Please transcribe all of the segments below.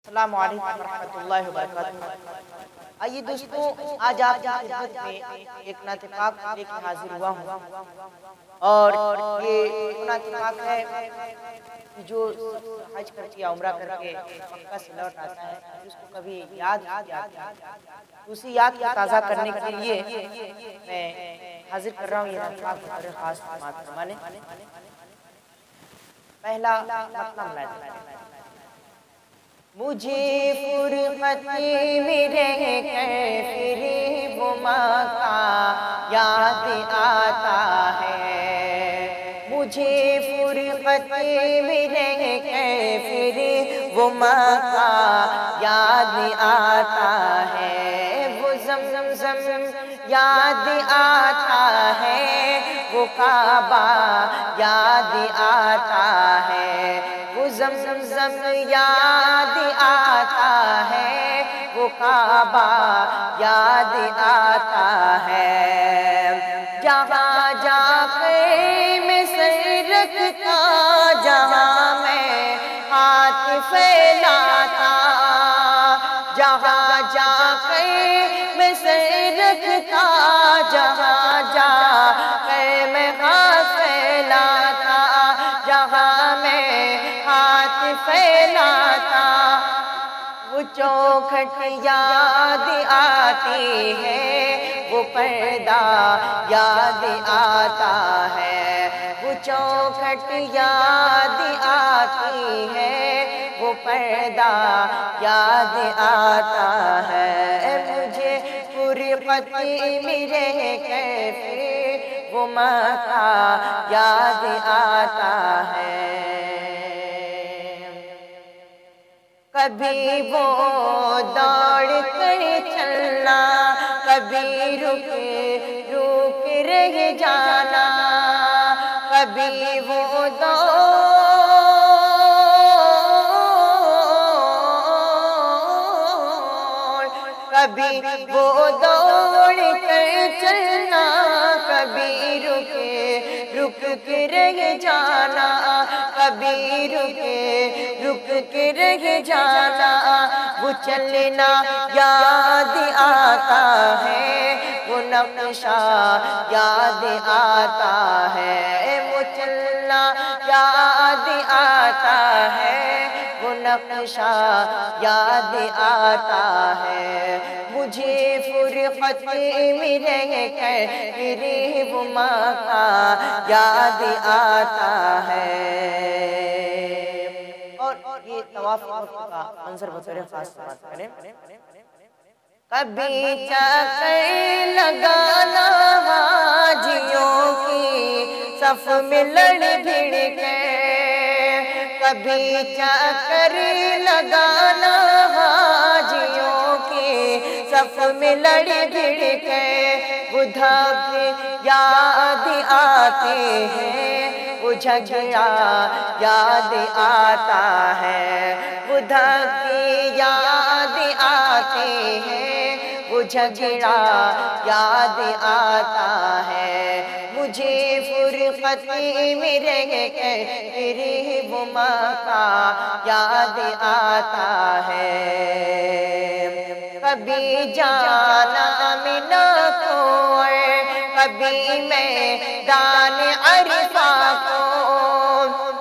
السلام علیکم ورحمۃ اللہ وبرکاتہ۔ آئیے دوستوں، آج آپ کی خدمت میں ایک نعت پاک لے کے حاضر ہوا ہوں، اور یہ نعت پاک ہے کہ جو حج کر کے عمرہ کر کے مکہ سے لوٹ آتا ہے، اس کو کبھی یاد کیا، اسی یاد کو تازہ کرنے کے لیے میں حاضر کر رہا ہوں یہ نعت پاک بطور خاص سماعت فرمانے۔ پہلا مطلب ملائے مجھے فرقتی میں رہ کر پھر وہ مکہ یاد آتا ہے، مجھے فرقتی میں رہ کر پھر وہ مکہ یاد آتا ہے، وہ زمزم یاد آتا ہے، وہ کعبہ یاد آتا ہے، وہ زمزم یاد آتا ہے، وہ کعبہ یاد آتا ہے، جہاں جا کر میں سر رکھتا، جہاں میں ہاتھ پھیلاتا، جہاں جا کر میں سر رکھتا، جہاں جا کر میں ہاتھ پھیلاتا، جہاں میں ہاتھ پھیلاتا، وہ چوکھٹ یاد آتی ہے، وہ پردہ یاد آتا ہے، وہ چوکھٹ یاد آتی ہے، وہ پردہ یاد آتا ہے، مجھے فرقتی میں رہ کر پھر وہ مکہ یاد آتا ہے، کبھی وہ دوڑ کر چلنا، کبھی رک رک رہ جانا، کبھی وہ دوڑ کبھی وہ دوڑ کر چلنا، کبھی رک کے رہ جانا، کبھی رک کے رہ جانا، وہ چلنا یاد آتا ہے، وہ نقشہ یاد آتا ہے، وہ چلنا یاد آتا ہے، وہ نقشہ یاد آتا ہے، مجھے فرقتی میں رہ کر پھر وہ مکہ یاد آتا ہے۔ اور یہ طواف کا منظر بطور خاص بات کریں، کبھی چکر لگانا حاجیوں کی صف میں لڑ بھڑ کے، کبھی چکر لگانا حاجیوں کی صف میں لڑ بھڑ کے، وہ دھاگے یاد آتے ہیں، وہ جھگڑا یاد آتا ہے، وہ دھاگے یاد آتے ہیں، وہ جھگڑا یاد آتا ہے، مجھے فرقتی میں رہ کر پھر وہ مکہ یاد آتا ہے، کبھی جانا منا کو، کبھی میدان عرفہ کو،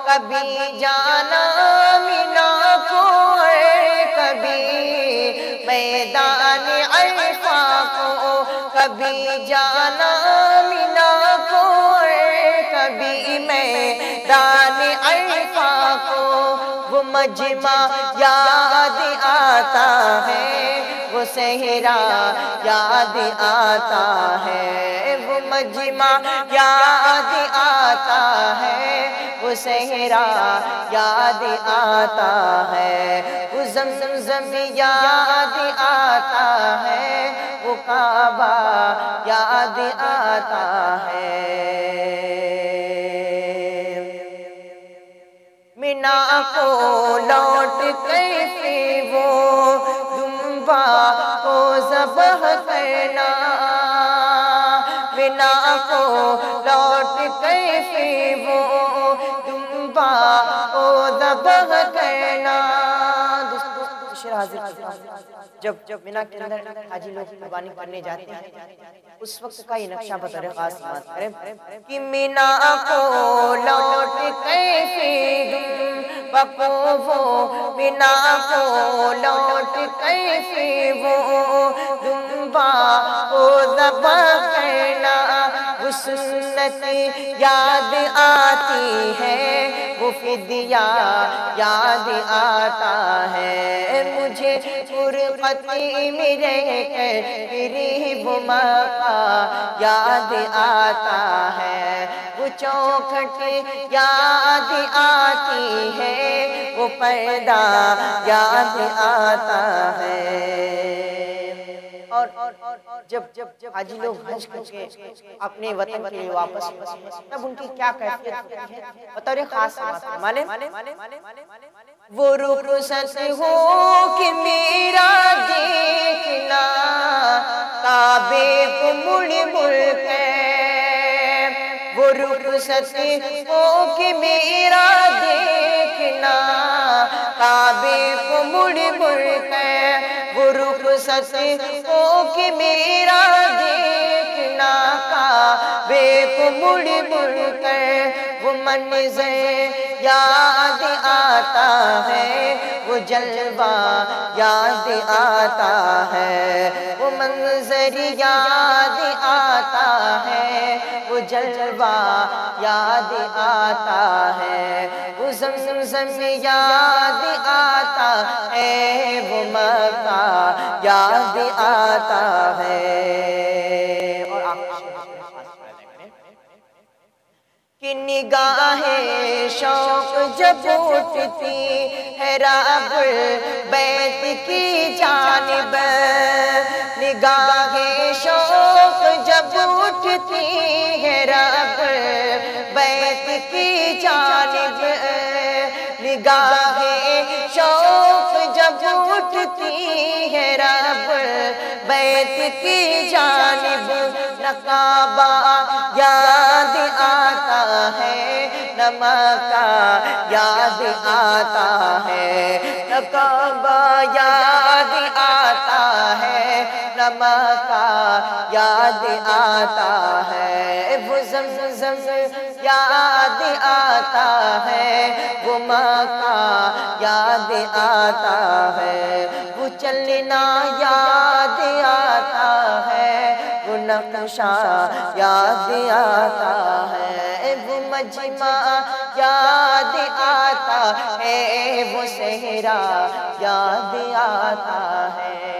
کبھی جانا منا کو، کبھی میدان عرفہ کو، کبھی جانا منا کو، کبھی میدان عرفہ کو، وہ مجمع یاد آتا ہے، وہ صحرا یاد آتا ہے، وہ مجمع یاد آتا ہے، وہ صحرا یاد آتا ہے، وہ زمزم یاد آتا ہے، وہ کعبہ یاد آتا ہے، مینا کو لوٹ کر پھر وہ دمبا کو ذبح کرنا، مینا کو لوٹ کر پھر وہ دمبا کو ذبح کرنا، شعر حاضر کرتا ہوں جب مینا کے اندر حاجی لوگ قربانی کرنے جاتے ہیں اس وقت کا یہ نقشہ بطور خاص سماعت کریں کہ مینا کو لوٹ کے پھر وہ مینا کو لوٹ کے پھر وہ دنبا کو ذبح کرنا وہ سنت یاد آتی ہے وہ فدیہ یاد آتا ہے مجھے فرقتی میں رہ کر قریب مکہ یاد آتا ہے وہ چوکھٹ یاد آتی ہے وہ پردہ یاد آتا ہے اور جب حاجی لوگ حج کر کے اپنے وطن کے لیے واپس تب ان کی کیا کیفیت ہوتی ہے بطور خاص مانے وہ رخصت ہو کہ میرا دیکھنا کعبے کو مڑ مڑ کے وہ رخصت ہو کہ میرا دیکھنا کعبے کو مڑ مڑ کے وہ رخصت ہو کہ میرا دیکھنا کعبے کو مڑ مڑ کر وہ منظر یاد آتا ہے وہ جلوہ یاد آتا ہے وہ منظر یاد آتا ہے وہ جلوہ یاد آتا ہے وہ زمزم یاد آتا ہے وہ مکہ یاد آتا ہے کہ نگاہ شوق جب اٹھتی ہے رب بیت کی جانب نگاہ شوق جب اٹھتی ہے رب بیت کی جانب نگاہ شوق جب اٹھتی ہے رب بیت کی جانب نہ کعبہ یاد آتا ہے نہ مکہ یاد آتا ہے نہ کعبہ یاد آتا ہے نہ مکہ یاد آتا ہے وہ زمزم یاد آتا ہے وہ مکہ یاد آتا ہے وہ چلنا یاد آتا ہے وہ نقشہ یاد آتا ہے وہ مجمع یاد آتا ہے وہ صحرا یاد آتا ہے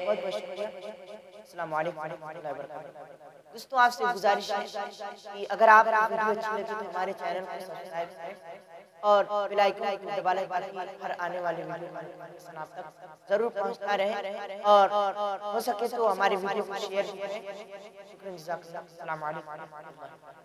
بہت بہت شکریہ السلام علیکم ورحمۃ اللہ وبرکاتہ دوستوں آپ سے گزارش ہے کہ اگر آپ ویڈیو اچھی لگے تو ہمارے چینل کو سبسکرائب کریں اور بیل آئیکن کو دبائیں تاکہ ہر آنے والے ویڈیو کا نوٹیفیکیشن آپ تک ضرور پہنچتا رہے اور ہو سکے تو ہمارے ویڈیو کو شیئر کریں شکریہ جزاک اللہ السلام علیکم